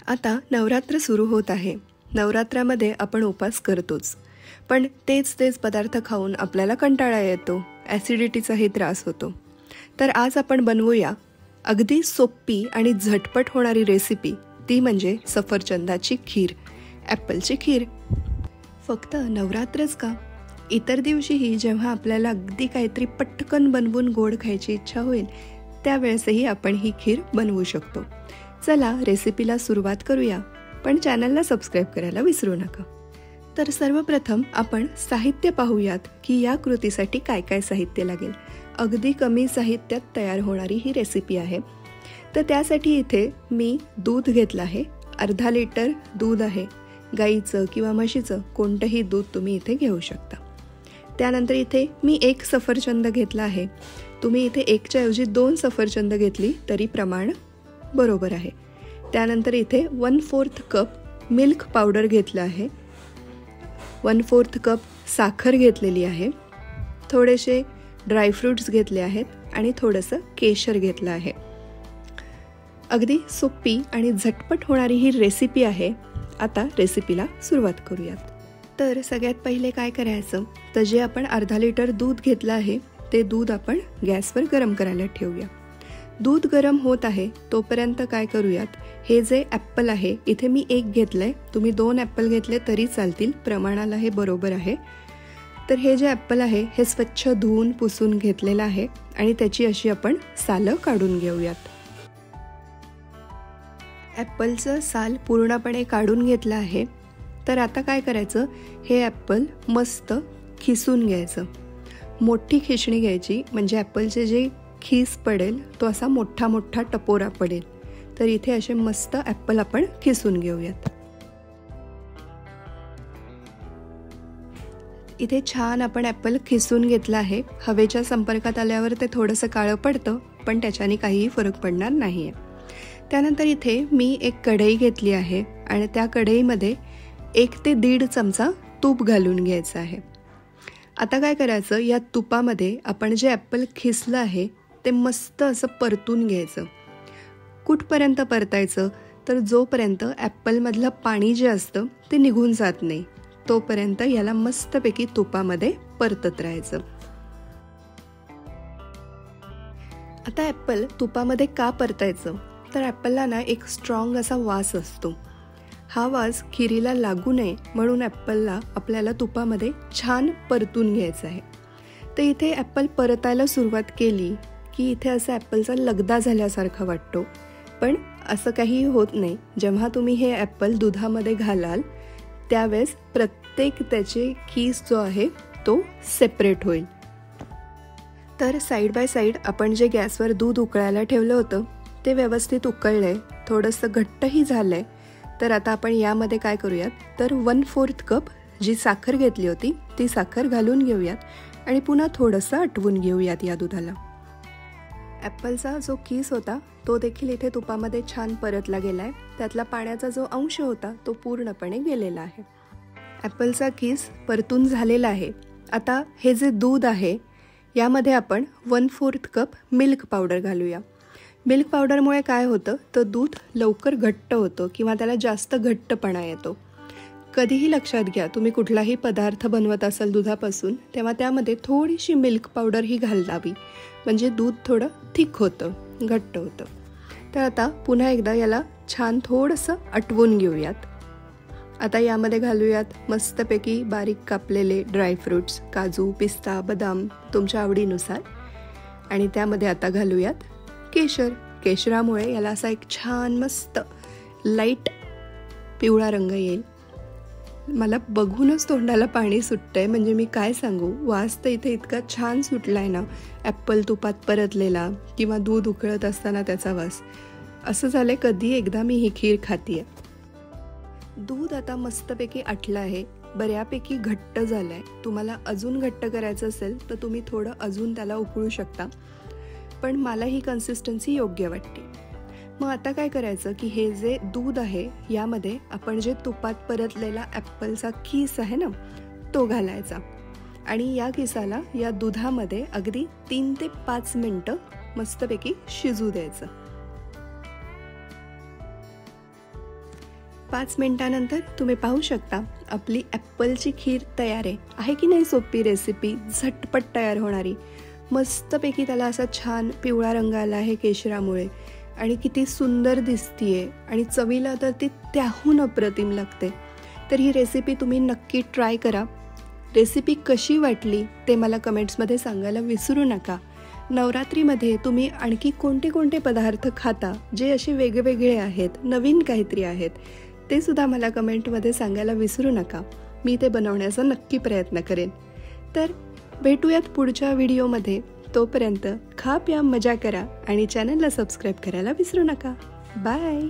आता नवरात्र सुरू होत आहे. नवरात्रामध्ये आपण उपवास करतोच, पण तेच पदार्थ खाऊन आपल्याला कंटाळा येतो, ॲसिडिटीचाही त्रास होतो. तर आज आपण बनवूया अगदी सोपी आणि झटपट होणारी रेसिपी, ती म्हणजे सफरचंदाची खीर, ॲपलची खीर. फक्त नवरात्रच का, इतर दिवशीही जेव्हा आपल्याला अगदी काहीतरी पटकन बनवून गोड खायची इच्छा होईल, त्यावेळेसही आपण ही खीर बनवू शकतो. चला रेसिपीला सुरुवात करूया, पण चॅनलला सबस्क्राईब करायला विसरू नका. तर सर्वप्रथम आपण साहित्य पाहूयात की या कृतीसाठी काय काय साहित्य लागेल. अगदी कमी साहित्यात तयार होणारी ही रेसिपी आहे. तर त्यासाठी इथे मी दूध घेतलं आहे. अर्धा लिटर दूध आहे. गाईचं किंवा म्हशीचं कोणतंही दूध तुम्ही इथे घेऊ शकता. त्यानंतर इथे मी 1 सफरचंद घेतला आहे. तुम्ही इथे 1च्या ऐवजी 2 सफरचंद घेतली तरी प्रमाण बरोबर आहे. त्यानंतर इथे 1/4 कप मिल्क पावडर घेतलं आहे. 1/4 कप साखर घेतलेली आहे. थोडेसे ड्रायफ्रूट्स घेतले आहेत आणि थोडंसं केशर घेतलं आहे. अगदी सोपी आणि झटपट होणारी ही रेसिपी आहे. आता रेसिपीला सुरुवात करूयात. तर सगळ्यात पहिले काय करायचं, तर जे आपण अर्धा लिटर दूध घेतलं आहे ते दूध आपण गॅसवर गरम करायला ठेवूया. दूध गरम होत आहे तोपर्यंत काय करूयात, हे जे ॲपल आहे इथे मी 1 घेतलंय, तुम्ही 2 ॲपल घेतले तरी चालतील, प्रमाणाला हे बरोबर आहे. तर हे जे ॲपल आहे हे स्वच्छ धुवून पुसून घेतलेलं आहे आणि त्याची अशी आपण सालं काढून घेऊयात. ॲपलचं साल पूर्णपणे काढून घेतलं आहे. तर आता काय करायचं, हे ॲपल मस्त खिसून घ्यायचं. मोठी खिसणी घ्यायची, म्हणजे ॲपलचे जे खीस पडेल तो असा मोठा मोठा टपोरा पडेल. तर इथे असे मस्त ॲपल आपण खिसून घेऊयात. इथे छान आपण ॲपल खिसून घेतलं आहे. हवेच्या संपर्कात आल्यावर ते थोडंसं काळं पडतं, पण त्याच्याने काहीही फरक पडणार नाही आहे. त्यानंतर इथे मी 1 कढई घेतली आहे आणि त्या कढईमध्ये 1 ते 1.5 चमचा तूप घालून घ्यायचं आहे. आता काय करायचं, या तुपामध्ये आपण जे ॲपल खिसलं आहे ते मस्त असं परतून घ्यायचं. कुठपर्यंत परतायचं, तर जोपर्यंत ॲपलमधलं पाणी जे असतं ते निघून जात नाही तोपर्यंत याला मस्तपैकी तुपामध्ये परतत राहायचं. आता ॲपल तुपामध्ये का परतायचं, तर ॲपलला ना एक स्ट्रॉंग असा वास असतो. हा वास खिरीला लागू नये म्हणून ॲपलला आपल्याला तुपामध्ये छान परतून घ्यायचं आहे. तर इथे ॲपल परतायला सुरुवात केली की इथे असं ॲपलचा लगदा झाल्यासारखा वाटतो, पण असं काहीही होत नाही. जेव्हा तुम्ही हे ॲपल दुधामध्ये घालाल त्यावेळेस प्रत्येक त्याचे खीस जो आहे तो सेपरेट होईल. तर साईड बाय साईड आपण जे गॅसवर दूध उकळायला ठेवलं होतं ते व्यवस्थित उकळलंय, थोडंसं घट्टही झालंय. तर आता आपण यामध्ये काय करूयात, तर 1/4 कप जी साखर घेतली होती ती साखर घालून घेऊयात आणि पुन्हा थोडंसं आटवून घेऊयात या दुधाला. ॲपलचा जो खीस होता तो देखील इथे तुपामध्ये छान परतला गेला आहे. त्यातला पाण्याचा जो अंश होता तो पूर्णपणे गेलेला आहे. ॲपलचा खीस परतून झालेला आहे. आता हे जे दूध आहे यामध्ये आपण 1/4 कप मिल्क पावडर घालूया. मिल्क पावडरमुळे काय होतं, तर दूध लवकर घट्ट होतं किंवा त्याला जास्त घट्टपणा येतो. कधीही लक्षात घ्या, तुम्ही कुठलाही पदार्थ बनवत असाल दुधापासून तेव्हा त्यामध्ये थोडीशी मिल्क पावडर ही घालावी, म्हणजे दूध थोडं थिक होतं, घट्ट होतं. तर आता पुन्हा एकदा याला छान थोडंसं आटवून घेऊयात. आता यामध्ये घालूयात मस्तपैकी बारीक कापलेले ड्रायफ्रूट्स, काजू, पिस्ता, बदाम तुमच्या आवडीनुसार. आणि त्यामध्ये आता घालूयात केशर. केशरामुळे याला असा एक छान मस्त लाईट पिवळा रंग येईल. मला बघूनच तोंडाला पाणी सुटतंय, म्हणजे मी काय सांगू, वास तर इथे इतका छान सुटलाय ना, ॲपल तुपात परतलेला किंवा दूध उकळत असताना त्याचा वास. असं झालंय कधी एकदा मी ही खीर खातीये. दूध आता मस्तपैकी आटलं आहे, बऱ्यापैकी घट्ट झालंय. तुम्हाला अजून घट्ट करायचं असेल तर तुम्ही थोडं अजून त्याला उकळू शकता, पण मला ही कन्सिस्टन्सी योग्य वाटते. मग आता काय करायचं की हे जे दूध आहे यामध्ये आपण जे तुपात परतलेला ॲपलचा खीस आहे ना तो घालायचा आणि या खिसाला या दुधामध्ये अगदी 3 ते 5 मिनिटं मस्तपैकी शिजू द्यायचं. 5 मिनिटानंतर तुम्ही पाहू शकता आपली ॲपलची खीर तयार आहे की नाही. सोपी रेसिपी, झटपट तयार होणारी. मस्तपैकी त्याला असा छान पिवळा रंग आला आहे केशरामुळे आणि किती सुंदर दिसतीये आणि चवीला तर ती त्याहून अप्रतिम लागते. तर ही रेसिपी तुम्ही नक्की ट्राय करा. रेसिपी कशी वाटली ते मला कमेंट्समध्ये सांगायला विसरू नका. नवरात्रीमध्ये तुम्ही आणखी कोणते कोणते पदार्थ खाता जे असे वेगवेगळे आहेत, नवीन काहीतरी आहेत, ते सुद्धा मला कमेंटमध्ये सांगायला विसरू नका. मी ते बनवण्याचा नक्की प्रयत्न करेन. तर भेटूयात पुढच्या व्हिडिओमध्ये. तोपर्यंत खा प्या मजा करा आणि चॅनलला सबस्क्राईब करायला विसरू नका. बाय.